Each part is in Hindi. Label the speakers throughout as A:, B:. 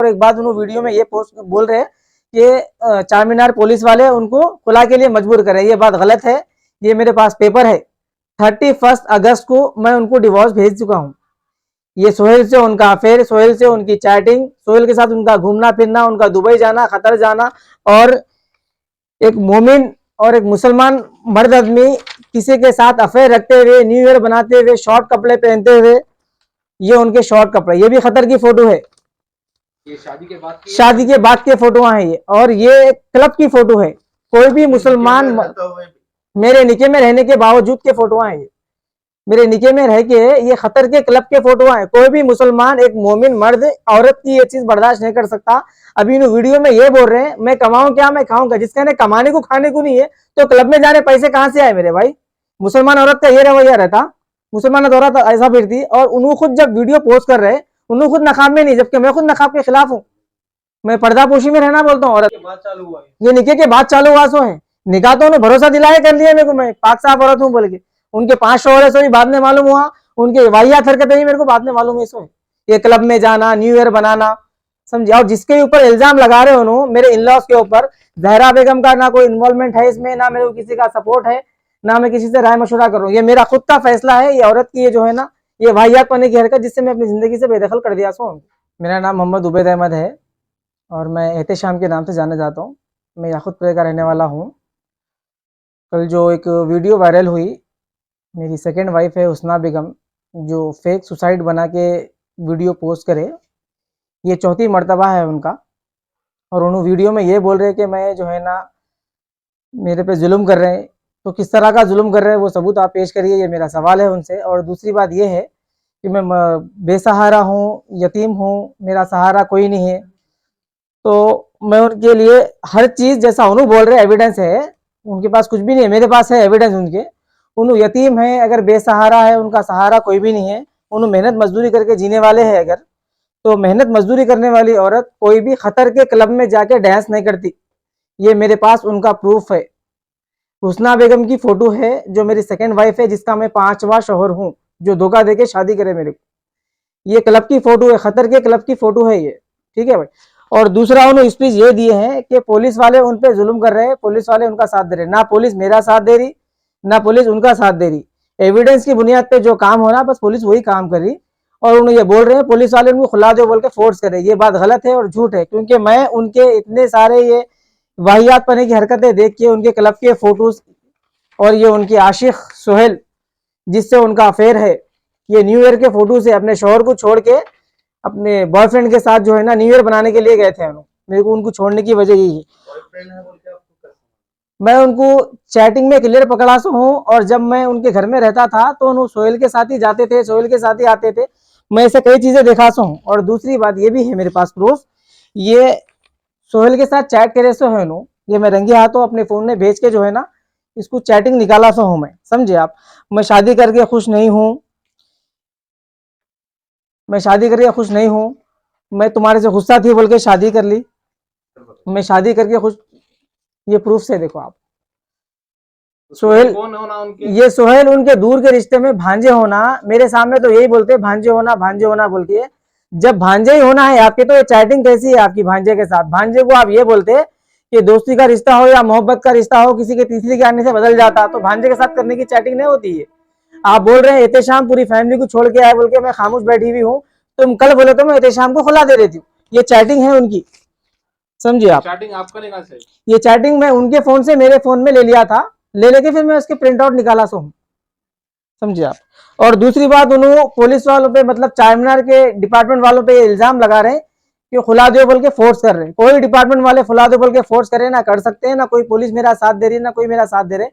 A: और एक बात उन्होंने वीडियो में ये पोस्ट बोल रहे हैं कि चार मीनार पुलिस वाले उनको खुला के लिए मजबूर करें, ये बात गलत है। ये मेरे पास पेपर है, 31 अगस्त को मैं उनको डिवोर्स भेज चुका हूँ। ये सोहेल से उनका अफेयर, सोहेल से उनकी चैटिंग, सोहेल के साथ उनका घूमना फिरना, उनका दुबई जाना, कतर जाना, और एक मोमिन और एक मुसलमान मर्द आदमी किसी के साथ अफेयर रखते हुए, न्यू ईयर बनाते हुए, शॉर्ट कपड़े पहनते हुए, ये उनके शॉर्ट कपड़े, ये भी खतर की फोटो है।
B: ये शादी
A: के बाद के फोटो हैं ये, और ये क्लब की फोटो है। कोई भी मुसलमान मेरे निके में रहने के बावजूद के फोटो हैं ये, मेरे निके में रह के ये खतर के क्लब के फोटो हैं। कोई भी मुसलमान, एक मोमिन मर्द औरत की ये चीज बर्दाश्त नहीं कर सकता। अभी इन वीडियो में ये बोल रहे हैं मैं कमाऊं क्या, मैं खाऊंगा। जिसका ने कमाने को खाने को नहीं है तो क्लब में जाने पैसे कहां से आए मेरे भाई। मुसलमान औरत का ये रवैया रहता, मुसलमान औरत ऐसा फिरती, और उन्होंने खुद जब वीडियो पोस्ट कर रहे, उन्होंने खुद नकाब में नहीं, जबकि मैं खुद नकाब के खिलाफ हूँ। मैं पर्दापोशी में रहना बोलता हूँ। औरत ये निके के बाद चालू हुआ सो है, निकाह तो उन्हें भरोसा दिलाया कर लिया मेरे को, मैं पाक साफ औरत हूँ बोल के। उनके 5 शोहर है, सो भी बाद में मालूम हुआ, उनके वाहियात हरकतें भी मेरे को बाद में मालूम हुई। सो ये क्लब में जाना, न्यू ईयर बनाना, समझे। और जिसके ऊपर इल्जाम लगा रहे हो मेरे इन लॉज के ऊपर, जहरा बेगम का ना कोई इन्वॉल्वमेंट है इसमें, ना मेरे को किसी का सपोर्ट है, ना मैं किसी से राय मशुरा करूँ। ये मेरा खुद का फैसला है। ये औरत की ये जो है ना, ये वाहियात पने की हरकत, जिससे मैं अपनी जिंदगी से बेदखल कर दिया। सो मेरा नाम मोहम्मद उबैद अहमद है और मैं एहतेशाम के नाम से जाना जाता हूँ। मैं याकूतपुर का रहने वाला हूँ। कल जो एक वीडियो वायरल हुई, मेरी सेकंड वाइफ है हुस्ना बेगम, जो फेक सुसाइड बना के वीडियो पोस्ट करे, ये चौथी मर्तबा है उनका। और उन्होंने वीडियो में ये बोल रहे कि मैं जो है ना मेरे पे जुल्म कर रहे हैं। तो किस तरह का जुल्म कर रहे हैं वो सबूत आप पेश करिए, ये मेरा सवाल है उनसे। और दूसरी बात ये है कि मैं बेसहारा हूँ, यतीम हूँ, मेरा सहारा कोई नहीं है। तो मैं उनके लिए हर चीज़, जैसा उन्होंने बोल रहे एविडेंस है, उनके पास कुछ भी नहीं है, मेरे पास है एविडेंस उनके। उन्होंने यतीम है, अगर बेसहारा है, उनका सहारा कोई भी नहीं है, उन्होंने मेहनत मजदूरी करके जीने वाले हैं अगर, तो मेहनत मजदूरी करने वाली औरत कोई भी खतर के क्लब में जाके डांस नहीं करती। ये मेरे पास उनका प्रूफ है। हुस्ना बेगम की फोटो है, जो मेरी सेकंड वाइफ है, जिसका मैं 5वां शौहर हूँ, जो धोखा देके शादी करे मेरे को। ये क्लब की फोटो है, खतर के क्लब की फोटो है ये, ठीक है भाई। और दूसरा उन्होंने स्पीच ये दिए हैं कि पुलिस वाले उन पे जुल्म कर रहे हैं, पुलिस वाले उनका साथ दे रहे हैं। ना पुलिस मेरा साथ दे रही, ना पुलिस उनका साथ दे रही। एविडेंस की बुनियाद पे जो काम हो रहा बस पुलिस वही काम कर रही। और उन्हें ये बोल रहे हैं पुलिस वाले उनको खुला दो बोल के फोर्स करे, ये बात गलत है और झूठ है। क्योंकि मैं उनके इतने सारे ये वाहियात पने की हरकतें देख के, उनके क्लब के फोटोज, और ये उनके आशिक सोहेल जिससे उनका अफेयर है, ये न्यू ईयर के फोटो से अपने शौहर को छोड़ के अपने बॉयफ्रेंड के साथ जो है ना न्यू ईयर बनाने के लिए गए थे। मेरे को उनको छोड़ने की वजह यही है। मैं उनको चैटिंग में क्लियर पकड़ा हूँ, और जब मैं उनके घर में रहता था तो उन्होंने सोहेल के साथ ही जाते थे, सोहेल के साथ ही आते थे। मैं ऐसे कई चीजें देखा हूँ। और दूसरी बात ये भी है मेरे पास प्रूफ, ये सोहेल के साथ चैट करे सो है ये मैं रंगे हाथों अपने फोन में भेज के जो है ना इसको चैटिंग निकाला सो हूँ मैं, समझे आप। मैं शादी करके खुश नहीं हूँ, मैं शादी करके खुश नहीं हूँ, मैं तुम्हारे से गुस्सा थी बोल के शादी कर ली, मैं शादी करके खुश, ये प्रूफ से देखो आप। सोहेल
B: कौन होना उनके?
A: ये सोहेल उनके दूर के रिश्ते में भांजे होना, मेरे सामने तो यही बोलते भांजे होना बोल के। जब भांजे ही होना है आपके, तो ये चैटिंग कैसी है आपकी भांजे के साथ? भांजे को आप ये बोलते कि दोस्ती का रिश्ता हो या मोहब्बत का रिश्ता हो, किसी के तीसरी के आने से बदल जाता, तो भांजे के साथ करने की चैटिंग नहीं होती है। आप बोल रहे हैं एहतेशाम पूरी फैमिली को छोड़ के आए बोल के, मैं खामोश बैठी हुई हूँ। तुम कल बोले तो मैं एहतेशाम को खुला दे रही थी, ये चैटिंग है उनकी, समझिए आप।
B: चैटिंग आपका लेना चाहिए।
A: ये चैटिंग मैं उनके फोन से मेरे फोन में ले लिया था, ले लेके फिर मैं उसके प्रिंट आउट निकाला सो हूँ, समझिए आप। और दूसरी बात, उन्होंने पुलिस वालों पे, मतलब चार मीनार के डिपार्टमेंट वालों पे इल्जाम लगा रहे हैं कि खुला दो बोल के फोर्स कर रहे हैं। कोई डिपार्टमेंट वाले खुला दो बोल के फोर्स करे ना कर सकते हैं, ना कोई पुलिस मेरा साथ दे रही है, ना कोई मेरा साथ दे रहे।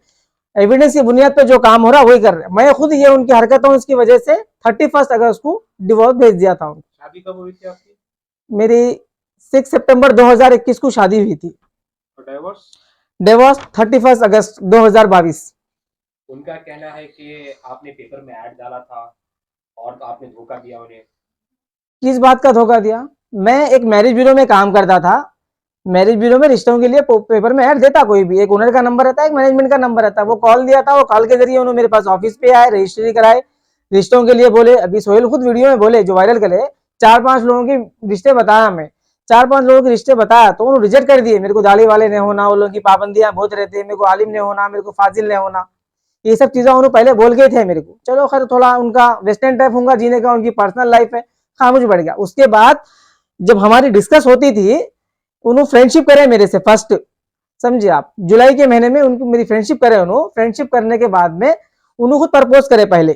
A: एविडेंस की बुनियाद पे जो काम हो रहा है वही कर रहे हैं। मैं खुद ये उनकी हरकतों इसकी वजह से 31 अगस्त को डिवोर्स भेज दिया था उनको।
B: शादी कब हुई थी आपकी?
A: मेरी 6 सितंबर 2021 को शादी हुई थी। डिवोर्स 31 अगस्त 2022।
B: उनका कहना है कि आपने पेपर में ऐड डाला था और तो आपने धोखा दिया उन्हें।
A: किस बात का धोखा दिया? मैं एक मैरिज ब्यूरो में काम करता था। मैरिज ब्यूरो में रिश्तों के लिए पेपर में ऐड देता कोई भी, एक ओनर का नंबर रहता है, एक मैनेजमेंट का नंबर रहता है। वो कॉल दिया था, वो कॉल के जरिए उन्होंने मेरे पास ऑफिस पे आए, रजिस्ट्री कराए, रिश्तों के लिए बोले। अभी सोहेल खुद वीडियो में बोले जो वायरल करे, 4-5 लोगों के रिश्ते बताया हमें, 4-5 लोगों के रिश्ते बताया तो उन्होंने रिजेक्ट कर दिए। मेरे को दाढ़ी वाले नहीं होना, वो लोगों की पाबंदियां बहुत रहती है, मेरे को आलिम नहीं होना, मेरे को फाजिल नहीं होना, ये सब चीजें उन्होंने पहले बोल गए थे मेरे को। चलो खैर थोड़ा उनका वेस्टर्न टाइप होगा जीने का, उनकी पर्सनल लाइफ है, खामोश बढ़ गया। उसके बाद जब हमारी डिस्कस होती थी, उन्होंने फ्रेंडशिप करे मेरे से फर्स्ट, समझे आप, जुलाई के महीने में उनको मेरी फ्रेंडशिप करे। उन्होंने फ्रेंडशिप करने के बाद में उन्होंने खुद प्रपोज करे पहले,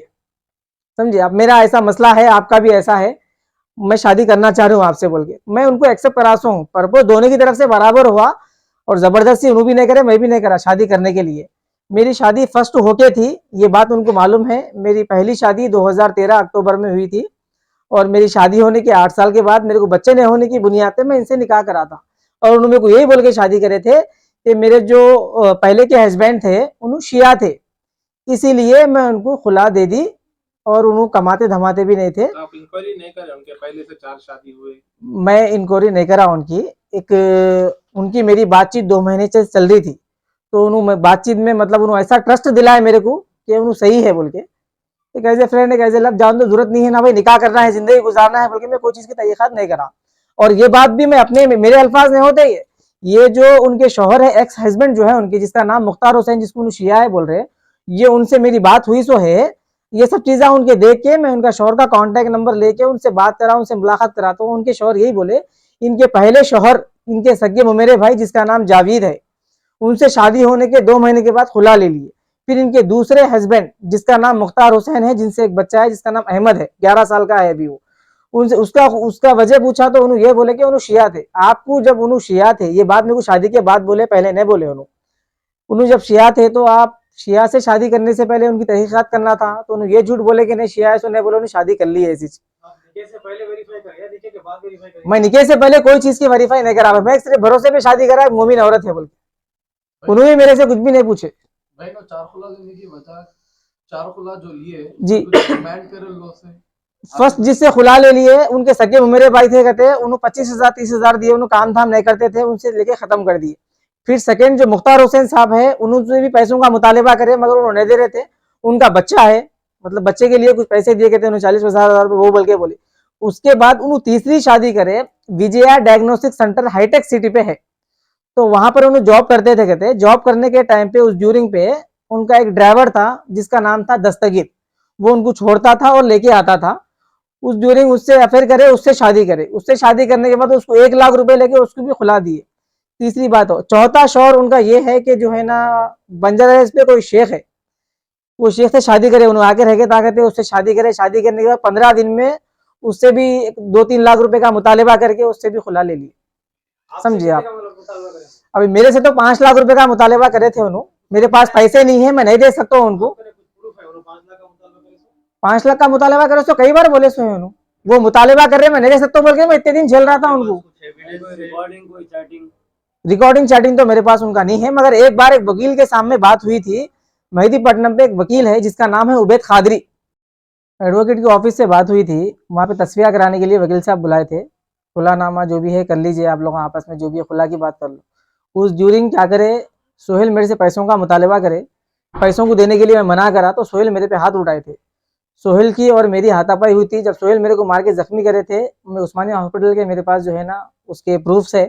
A: समझे आप, मेरा ऐसा मसला है, आपका भी ऐसा है, मैं शादी करना चाह रही हूँ आपसे बोल के। मैं उनको एक्सेप्ट करा हूँ, प्रपोज दोनों की तरफ से बराबर हुआ और जबरदस्ती उन्होंने भी नहीं करे, मैं भी नहीं करा शादी करने के लिए। मेरी शादी फर्स्ट होके थी, ये बात उनको मालूम है। मेरी पहली शादी 2013 अक्टूबर में हुई थी और मेरी शादी होने के 8 साल के बाद मेरे को बच्चे नहीं होने की बुनियाद पे मैं इनसे निकाह करा था। और उन्होंने मेरे को यही बोल के शादी करे थे कि मेरे जो पहले के हस्बैंड थे उन्होंने शिया थे, इसीलिए मैं उनको खुला दे दी और उन्होंने कमाते धमाते भी नहीं थे।
C: आप इंक्वायरी नहीं करे उनके, पहले से 4 शादी हुए?
A: मैं इंक्वायरी नहीं करा उनकी। एक उनकी मेरी बातचीत 2 महीने से चल रही थी, तो उन्होंने बातचीत में मतलब उन्होंने ऐसा ट्रस्ट दिलाया मेरे को कि उन्होंने सही है बोल के, एक एज ए फ्रेंड, एक एज ए लव, जान दो, जरूरत नहीं है ना भाई, निकाह करना है, जिंदगी गुजारना है बोल के मैं कोई चीज की तहकीकात नहीं करा। और ये बात भी मैं अपने, मेरे अल्फाज नहीं होते, ये जो उनके शौहर है, एक्स हस्बैंड जो है उनके, जिसका नाम मुख्तार हुसैन, जिसको उन्होंने शिया है बोल रहे, ये उनसे मेरी बात हुई सो है। ये सब चीजें उनके देख के मैं उनका शौहर का कांटेक्ट नंबर लेके उनसे बात करा, उनसे मुलाकात कराता हूँ। उनके शौहर यही बोले, इनके पहले शौहर, इनके सगे ममेरे भाई जिसका नाम जावेद है, उनसे शादी होने के 2 महीने के बाद खुला ले लिए। फिर इनके दूसरे हस्बैंड जिसका नाम मुख्तार हुसैन है, जिनसे एक बच्चा है जिसका नाम अहमद है, 11 साल का है अभी वो, उनसे उसका उसका वजह पूछा तो उन्होंने ये बोले कि उन्होंने शिया थे। आपको जब उन्होंने शिया थे, ये बात मेरे को शादी के बाद बोले, पहले नहीं बोले उन्होंने जब शिया थे तो आप शिया से शादी करने से पहले उनकी तहकीकात करना था, तो उन्होंने ये झूठ बोले कि नहीं शिया है, सो नहीं बोले उन्होंने शादी कर ली है ऐसी। मैं निकाह से पहले कोई चीज की वेरीफाई नहीं करा, मैं सिर्फ भरोसे पे शादी करा, मोमिन औरत है बोल के। उन्होंने मेरे से कुछ भी नहीं पूछे।
D: भाई को 4 खुला लेने की वजह, 4 खुला जो लिए
A: जी,
D: डिमांड करे लो से
A: फर्स्ट जिससे खुला ले लिए उनके सगे मेरे भाई थे, कहते उन्होंने 25,000 30,000 दिए, उन्होंने काम धाम नहीं करते थे, उनसे लेके खत्म कर दिए। फिर सेकंड जो मुख्तार हुसैन साहब है, उन्होंने भी पैसों का मुतालिबा करे मगर उन्होंने नहीं दे रहे थे। उनका बच्चा है, मतलब बच्चे के लिए कुछ पैसे दिए, कहते 40,000 वो बोल के बोले। उसके बाद उन्होंने तीसरी शादी करे, विजया डायग्नोस्टिक सेंटर हाईटेक सिटी पे है, तो वहां पर उन्होंने जॉब करते थे। कहते जॉब करने के टाइम पे उस ड्यूरिंग पे उनका एक ड्राइवर था जिसका नाम था दस्तगीर, वो उनको छोड़ता था और लेके आता था। उस ड्यूरिंग उससे अफेयर करे, उससे शादी करे, उससे शादी करने के बाद उसको 1 लाख रुपए लेके उसको भी खुला दिए। तीसरी बात हो, चौथा शौहर उनका ये है कि जो है ना बंजारा हिल्स पे कोई शेख है, वो शेख से शादी करे, उन्होंने आके रह के ताकत है, उससे शादी करे। शादी करने के बाद 15 दिन में उससे भी 2-3 लाख रुपए का मुतालिबा करके उससे भी खुला ले लिए, समझिए आप। अभी मेरे से तो 5 लाख रुपए का मुतालिबा करे थे उन्होंने, मेरे पास पैसे नहीं है, मैं नहीं दे सकता हूँ उनको। 5 लाख का मुतालिबा करे तो कई बार बोले सो है उन्होंने, वो मुतालिबा कर रहे मैं नहीं दे सकता बोल के मैं इतने दिन झेल रहा था उनको। रिकॉर्डिंग चैटिंग तो मेरे पास उनका नहीं है, मगर एक बार एक वकील के सामने बात हुई थी। मेहदीपट्टनम पे एक वकील है जिसका नाम है उबैद खादरी, एडवोकेट के ऑफिस से बात हुई थी, वहां पे तस्वीर कराने के लिए वकील साहब बुलाए थे। खुलानामा जो भी है कर लीजिए आप लोग आपस में, जो भी है खुला की बात कर लो। उस ड्यूरिंग क्या करे, सोहेल मेरे से पैसों का मुतालिबा करे, पैसों को देने के लिए मैं मना करा तो सोहेल मेरे पे हाथ उठाए थे। सोहेल की और मेरी हाथापाई हुई थी। जब सोहेल मेरे को मार के जख्मी करे थे, मैं उस्मानिया हॉस्पिटल के, मेरे पास जो है ना उसके प्रूफ्स है,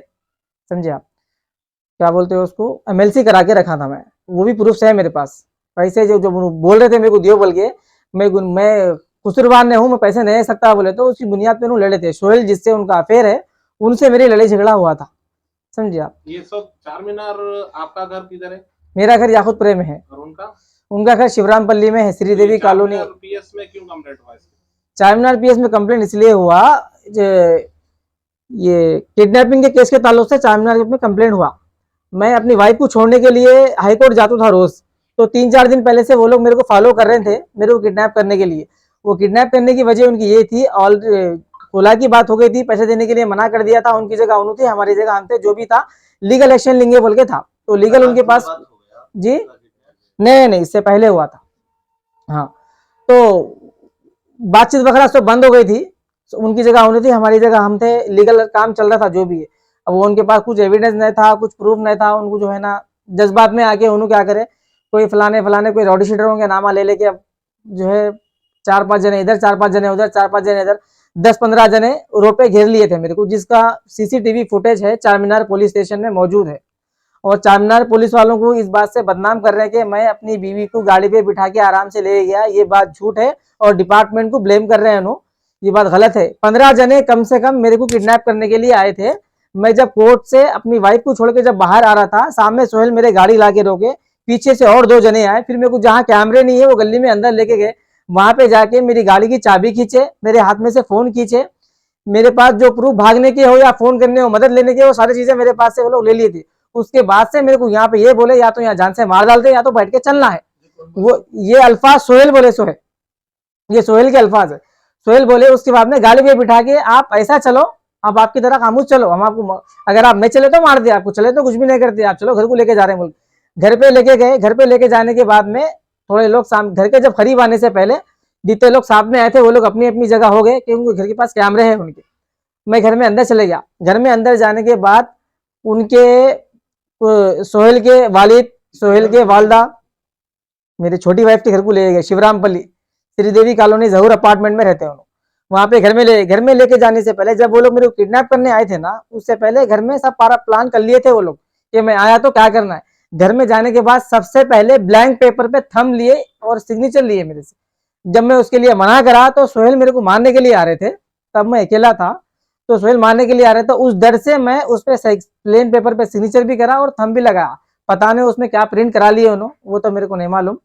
A: समझे आप, क्या बोलते हो उसको, MLC करा के रखा था मैं, वो भी प्रूफ्स है मेरे पास। पैसे जो जो बोल रहे थे मेरे को दियो बोल के, मैं कसूरवार नहीं हूँ, मैं पैसे नहीं दे सकता बोले, तो उसकी बुनियाद पे लड़े थे। सोहेल जिससे उनका अफेयर है, उनसे मेरी लड़ाई झगड़ा हुआ था, समझे आप।
C: ये सब चार मीनार आपका घर किधर है?
A: मेरा घर याकुतपुरे में है,
C: और उनका?
A: उनका घर शिवरामपल्ली में है, श्रीदेवी कॉलोनी।
C: PS में क्यों कंप्लेंट हुआ इसकी?
A: चारमीनार PS में कंप्लेंट इसलिए हुआ, ये किडनैपिंग के केस के ताल्लुक से चारमीनार में कंप्लेंट हुआ। मैं अपनी वाइफ को छोड़ने के लिए हाईकोर्ट जाता था रोज, तो 3-4 दिन पहले से वो लोग मेरे को फॉलो कर रहे थे, मेरे को किडनैप करने के लिए। वो किडनैप करने की वजह उनकी ये थी, ऑल खुला की बात हो गई थी, पैसे देने के लिए मना कर दिया था। उनकी जगह उन्होंने थी, हमारी जगह हम थे, जो भी था लीगल एक्शन लेंगे बोल के था, तो लीगल उनके पास। जी नहीं, इससे पहले हुआ था। हाँ, तो बातचीत वगैरह सब बंद हो गई थी, उनकी जगह उन्होंने थी, हमारी जगह हम थे, लीगल काम चल रहा था जो भी है। अब वो उनके पास कुछ एविडेंस नहीं था, कुछ प्रूफ नहीं था, उनको जो है ना जज्बात में आके उन्होंने क्या करे, कोई फलाने कोई रॉडी शीटरों के नामा ले लेके अब जो है 4-5 जने इधर, 4-5 जने उधर, 4-5 जने इधर, 10-15 जने रोड पे घेर लिए थे मेरे को, जिसका सीसीटीवी फुटेज है चार मीनार पुलिस स्टेशन में मौजूद है। और चार मीनार पुलिस वालों को इस बात से बदनाम कर रहे हैं कि मैं अपनी बीवी को गाड़ी पे बिठा के आराम से ले गया, ये बात झूठ है और डिपार्टमेंट को ब्लेम कर रहे हैं उन्होंने, ये बात गलत है। 15 जने कम से कम मेरे को किडनैप करने के लिए आए थे। मैं जब कोर्ट से अपनी वाइफ को छोड़ के जब बाहर आ रहा था, सामने सोहेल मेरे गाड़ी ला के रोके, पीछे से और 2 जने आए, फिर मेरे को जहाँ कैमरे नहीं है वो गली में अंदर लेके गए, वहां पे जाके मेरी गाड़ी की चाबी खींचे, मेरे हाथ में से फोन खींचे, मेरे पास जो प्रूफ भागने के हो या फोन करने हो, मदद लेने के, वो सारी चीजें मेरे पास से वो लोग ले लिए थे। उसके बाद से मेरे को यहाँ पे ये बोले या तो यहाँ जान से मार डालते या तो बैठ के चलना है। वो ये अल्फाज सोहेल बोले, सोहेल, ये सोहेल के अल्फाज है। सोहेल बोले, उसके बाद में गाड़ी पे बिठा के आप ऐसा चलो, आप आपकी तरह खामोश चलो, हम आपको, अगर आप मैं चले तो मार दे, आपको चले तो कुछ भी नहीं करते, आप चलो घर को लेके जा रहे हैं बोल। घर पे लेके गए, घर पे लेके जाने के बाद में थोड़े लोग घर के जब करीब आने से पहले जितने लोग सामने आए थे वो लोग अपनी अपनी जगह हो गए, क्योंकि घर के पास कैमरे हैं उनके। मैं घर में अंदर चले गया। घर में अंदर जाने के बाद उनके सोहेल के वालिद, सोहेल के वालदा मेरी छोटी वाइफ के घर को ले गए, शिवरामपल्ली श्रीदेवी कॉलोनी जहूर अपार्टमेंट में रहते हैं। वहां पे घर में लेके जाने से पहले, जब वो लोग मेरे को किडनैप करने आए थे ना, उससे पहले घर में सब सारा प्लान कर लिए थे वो लोग कि मैं आया तो क्या करना है। घर में जाने के बाद सबसे पहले ब्लैंक पेपर पे थंब लिए और सिग्नेचर लिए मेरे से। जब मैं उसके लिए मना करा तो सोहेल मेरे को मारने के लिए आ रहे थे, तब मैं अकेला था, तो सोहेल मारने के लिए आ रहे थे। उस डर से मैं उस पे प्लेन पेपर पे सिग्नेचर भी करा और थंब भी लगाया। पता नहीं उसमें क्या प्रिंट करा लिए उन्होंने, वो तो मेरे को नहीं मालूम।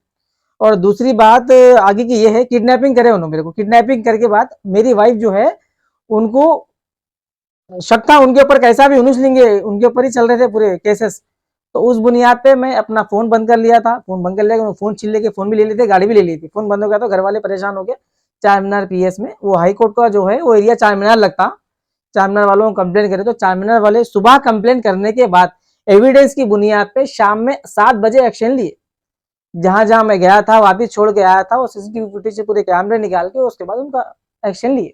A: और दूसरी बात आगे की ये है, किडनैपिंग करे उन्होंने मेरे को। किडनैपिंग करके बाद मेरी वाइफ जो है, उनको शक था उनके ऊपर, कैसा भी उनुस लेंगे, उनके ऊपर ही चल रहे थे पूरे केसेस। तो उस बुनियाद पे मैं अपना फोन बंद कर लिया था। फोन बंद कर लिया, फोन छीन लेके फोन भी ले लिए थे, गाड़ी भी ले ली थी। फोन बंद हो गया तो घर वाले परेशान हो गए। चार मीनार पीएस में, वो हाई कोर्ट का जो है वो एरिया चार मीनार लगता, चार मीनार वालों को कंप्लेन करे तो चार मीनार वाले सुबह कंप्लेन करने के बाद एविडेंस की बुनियाद पे शाम में 7 बजे एक्शन लिए। जहां जहां मैं गया था वापिस छोड़ के आया था, वो सीसीटीवी फुटेज से पूरे कैमरे निकाल के उसके बाद उनका एक्शन लिए।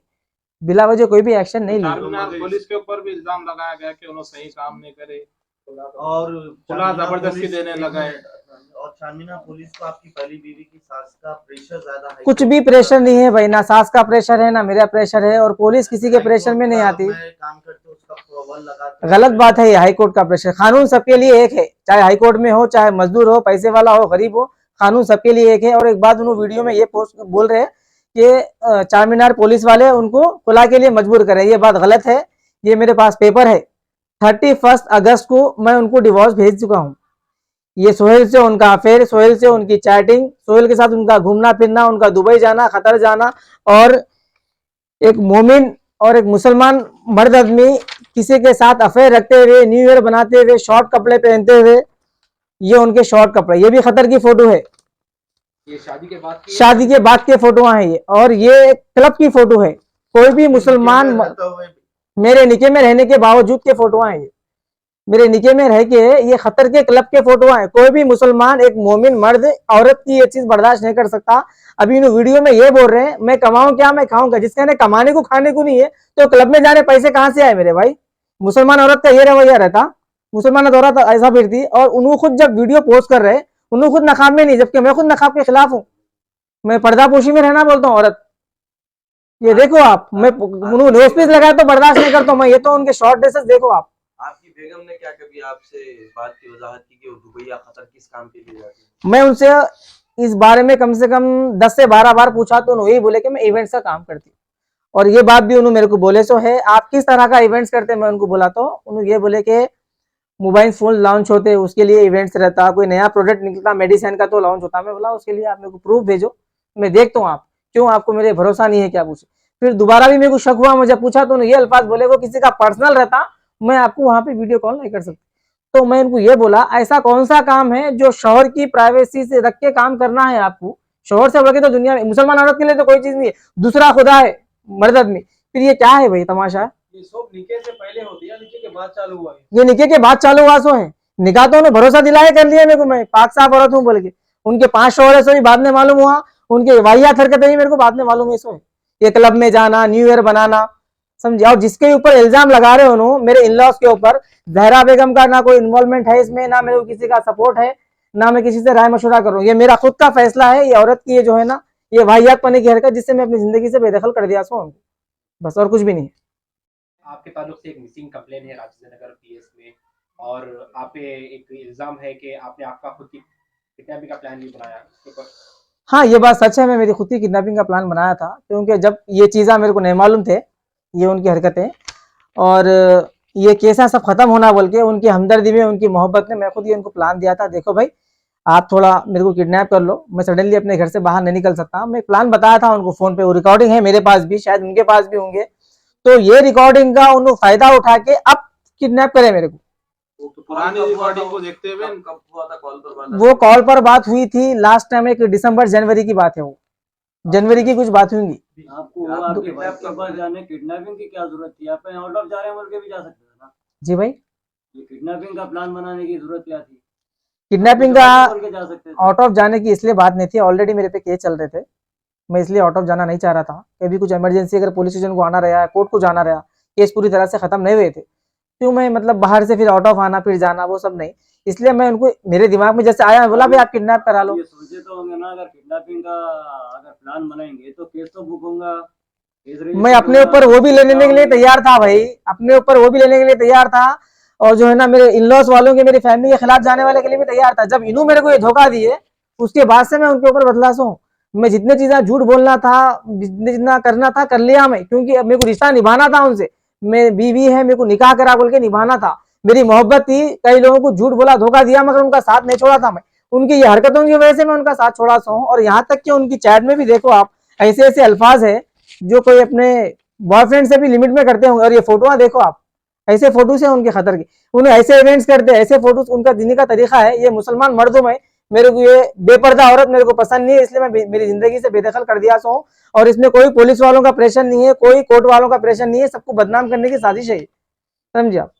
A: बिला वजह कोई भी एक्शन नहीं
C: चार
A: लिया।
C: मीनार पुलिस के ऊपर भी इल्जाम लगाया गया कि उन्होंने सही काम नहीं करे
E: और
C: खुला जबरदस्ती देने लगा है।
E: और चारमीनार पुलिस को आपकी पहली बीवी की सास का प्रेशर ज्यादा है।
A: कुछ भी प्रेशर नहीं है भाई, ना सास का प्रेशर है ना मेरा प्रेशर है, और पुलिस किसी के प्रेशर में नहीं आती।
E: काम करते उसका प्रॉब्लम लगाते,
A: गलत बात है ये हाई कोर्ट का प्रेशर। कानून सबके लिए एक है, चाहे हाई कोर्ट में हो, चाहे मजदूर हो, पैसे वाला हो, गरीब हो, कानून सबके लिए एक है। और एक बात उन्होंने वीडियो में ये पोस्ट बोल रहे हैं कि चार मीनार पुलिस वाले उनको खुला के लिए मजबूर करें, ये बात गलत है। ये मेरे पास पेपर है, 31 अगस्त को मैं उनको डिवोर्स भेज चुका हूँ। ये सोहेल से उनका अफेयर, सोहेल से उनकी चैटिंग, सोहेल के साथ उनका घूमना फिरना, उनका दुबई जाना, कतर जाना, और एक मोमिन और एक मुसलमान मर्द आदमी किसी के साथ अफेयर रखते हुए, न्यू ईयर बनाते हुए, शॉर्ट कपड़े पहनते हुए, ये उनके शॉर्ट कपड़े, ये भी खतर की फोटो है।
B: ये शादी के बाद की
A: शादी के बाद के फोटो हैं ये, और ये क्लब की फोटो है। कोई भी मुसलमान मेरे निके में रहने के बावजूद के फोटो हैं ये, मेरे निके में रह के ये खतर के क्लब के फोटो हैं। कोई भी मुसलमान, एक मोमिन मर्द औरत की ये चीज बर्दाश्त नहीं कर सकता। अभी इन वीडियो में ये बोल रहे हैं मैं कमाऊं क्या, मैं खाऊंगा, जिसका ने कमाने को खाने को नहीं है तो क्लब में जाने पैसे कहां से आए मेरे भाई। मुसलमान औरत का ये रवैया रहता, मुसलमान औरत ऐसा फिरती। और उन्होंने खुद जब वीडियो पोस्ट कर रहे, उन्होंने खुद नकाब में नहीं, जबकि मैं खुद नकाब के खिलाफ हूँ। मैं पर्दापोशी में रहना बोलता हूँ औरत। ये देखो आप, मैं नोज पीस लगाया तो बर्दाश्त नहीं करता हूँ मैं, ये तो उनके शॉर्ट ड्रेसेस देखो आप।
E: आपकी बेगम ने क्या कभी आपसे इस बात की वजाहत की कि वो दुबई या कतर किस काम के लिए जाती है?
A: मैं उनसे इस बारे में कम से कम 10 से 12 बार पूछा तो उन्होंने यही बोले कि मैं इवेंट्स का काम करती हूँ। और ये बात भी उन्होंने मेरे को बोले सो है, आप किस तरह का इवेंट्स करते हैं, मैं उनको बोला तो उन्होंने ये बोले कि मोबाइल फोन लॉन्च होते उसके लिए इवेंट्स रहता, कोई नया प्रोडक्ट निकलता मेडिसिन का तो लॉन्च होता। मैं बोला उसके लिए आप मेरे को प्रूफ भेजो, मैं देखता हूँ आप क्यों, आपको मेरे भरोसा नहीं है क्या पूछे। फिर दोबारा भी मेरे को शक हुआ, मुझे पूछा तो ये अल्फाज बोले वो किसी का पर्सनल रहता, मैं आपको वहां पे वीडियो कॉल नहीं कर सकती। तो मैं इनको ये बोला ऐसा कौन सा काम है जो शोहर की प्राइवेसी से रख के काम करना है आपको, शोहर से बढ़ के तो दुनिया में मुसलमान औरत के लिए तो कोई चीज नहीं है, दूसरा खुदा है मर्द आदमी। फिर ये क्या है भाई तमाशा,
D: ये सब निके से पहले होती है, निके के बाद चालू हुआ है।
A: ये निके के बाद चालू हुआ सो है। निकाह तो उन्हें भरोसा दिलाया कर लिया मेरे को, मैं पाक साफ औरत हूँ बोल के। उनके 5 शोहर है सो भी बाद में मालूम हुआ, उनके वाहियात हरकतें भी मेरे को बाद में मालूम है। सो है ये क्लब में जाना, न्यू ईयर बनाना, समझे। और जिसके ऊपर इल्जाम लगा रहे हो मेरे इन लॉज के ऊपर, जहरा बेगम का ना कोई इन्वॉल्वमेंट है इसमें, ना मेरे को किसी का सपोर्ट है, ना मैं किसी से राय मशवरा कर रहा हूँ। ये मेरा खुद का फैसला है। ये औरत की ये जो है ना, ये वाहियात पने की हरकत जिससे मैं अपनी जिंदगी से बेदखल कर दिया सो। बस, और कुछ भी नहीं है।
B: आपके ताल्लुक से एक मिसिंग कंप्लेन है राजेंद्र नगर पीएस में, और आप पे एक इल्जाम है कि आपने आपका खुद की किडनैपिंग का प्लान भी बनाया उसके ऊपर।
A: हाँ, ये बात सच है, मैं मेरी खुद की किडनैपिंग का प्लान बनाया था, क्योंकि जब ये चीज़ें मेरे को नहीं मालूम थे, ये उनकी हरकतें और ये कैसा सब खत्म होना बोल के उनकी हमदर्दी में, उनकी मोहब्बत में मैं खुद ये उनको प्लान दिया था, देखो भाई आप थोड़ा मेरे को किडनैप कर लो, मैं सडनली अपने घर से बाहर नहीं निकल सकता। मैं प्लान बताया था उनको फोन पे, वो रिकॉर्डिंग है मेरे पास भी, शायद उनके पास भी होंगे, तो ये रिकॉर्डिंग का उन्होंने फायदा उठा के अब किडनैप करे मेरे को।
E: तो
C: पुरानी रिकॉर्डिंग को देखते हुए
E: कब हुआ था कॉल पर बात?
A: वो कॉल पर बात हुई थी लास्ट टाइम, एक दिसंबर जनवरी की बात है, वो जनवरी की कुछ बात हुई।
F: आपको वो आपके वाइफ के पास जाने किडनैपिंग की क्या जरूरत थी? आप आउट ऑफ जा रहे हैं बोल के भी जा सकते थे ना।
A: जी भाई,
F: ये किडनैपिंग का प्लान बनाने की जरूरत क्या थी?
A: किडनैपिंग का
F: बोल के जा सकते थे।
A: आउट ऑफ जाने की इसलिए बात नहीं थी, ऑलरेडी मेरे पे केस चल रहे थे, मैं इसलिए आउट ऑफ जाना नहीं चाह रहा था। कभी कुछ इमरजेंसी अगर पुलिस स्टेशन को आना रहा, कोर्ट को जाना रहा, केस पूरी तरह से खत्म नहीं हुए थे, क्यों मैं मतलब बाहर से फिर आउट ऑफ आना फिर जाना, वो सब नहीं, इसलिए मैं उनको, मेरे दिमाग में जैसे आया, मैं बोला भाई आप किडनैप करा लो।
F: ये सोचे तो होंगे ना, अगर किडनैपिंग का अगर प्लान बनाएंगे तो केस तो बुक होगा।
A: मैं अपने ऊपर वो भी लेने के लिए तैयार था भाई, अपने ऊपर वो भी लेने के लिए तैयार था, और जो है ना मेरे इन लॉज वालों के, मेरी फैमिली के खिलाफ जाने वाले के लिए भी तैयार था। जब इन्हों मेरे को ये धोखा दिए, उसके बाद से मैं उनके ऊपर बदलास हूँ। मैं जितने चीजें झूठ बोलना था, जितना करना था कर लिया मैं, क्योंकि अब मेरे को रिश्ता निभाना था उनसे, मैं बीवी है, मेरे को निकाह करा बोल के निभाना था, मेरी मोहब्बत थी। कई लोगों को झूठ बोला, धोखा दिया, मगर उनका साथ नहीं छोड़ा था मैं। उनकी ये हरकतों की वजह से मैं उनका साथ छोड़ा हूँ। और यहाँ तक कि उनकी चैट में भी देखो आप, ऐसे ऐसे अल्फाज है जो कोई अपने बॉयफ्रेंड से भी लिमिट में करते होंगे। और ये फोटोआं देखो आप, ऐसे फोटोज है उनके खतर की, उन्हें ऐसे इवेंट्स करते हैं, ऐसे फोटोज उनका जीने का तरीका है। ये मुसलमान मर्दों में मेरे को ये बेपर्दा औरत मेरे को पसंद नहीं है, इसलिए मैं मेरी जिंदगी से बेदखल कर दिया सो। और इसमें कोई पुलिस वालों का प्रेशर नहीं है, कोई कोर्ट वालों का प्रेशर नहीं है, सबको बदनाम करने की साजिश है, समझिए आप।